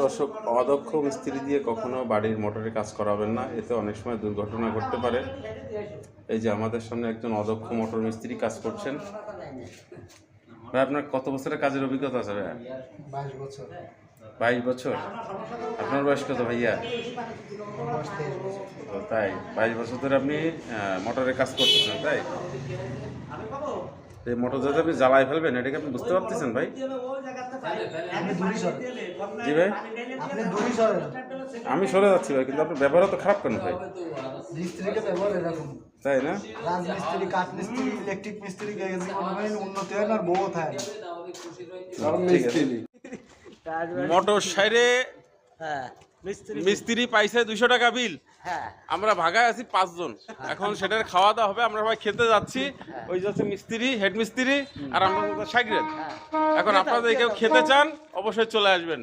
দর্শক, অদক্ষ মিস্ত্রি দিয়ে কখনো বাড়ির মোটরে কাজ করাবেন না, এতে অনেক সময় দুর্ঘটনা ঘটতে পারে। এই যে আমাদের সামনে একজন অদক্ষ মোটর মিস্ত্রি কাজ করছেন। ভাই, আপনার কত বছরের কাজের অভিজ্ঞতা আছে ভাইয়া? 22 বছর। 22 বছর? আপনার বয়স কত ভাইয়া? তাই 22 বছর ধরে আপনি মোটরে কাজ করতেছেন, তাই? এই মোটর যাতে আপনি জ্বালায় ফেলবেন, এটাকে আপনি বুঝতে পারতেছেন ভাই? জি ভাই, আমি সরে যাচ্ছি ভাই, কিন্তু আপনার ব্যবহার তো খারাপ কেন ভাই? তাই না? রাজমিস্ত্রি, কাঠ মিস্ত্রি, ইলেকট্রিক মিস্ত্রি উন্নতি হয় না, আর বউ থাকে মোটর সাইরে মিস্ত্রি পাইছে 200 টাকা বিল। আমরা ভাগায় আছি 5 জন। এখন সেটার খাওয়া দাওয়া হবে, আমরা সবাই খেতে যাচ্ছি। ওই যাচ্ছে মিস্ত্রি, হেড মিস্ত্রি, আর আমরা সাইকেল। এখন আপনাদের কেউ খেতে চান, অবশ্যই চলে আসবেন।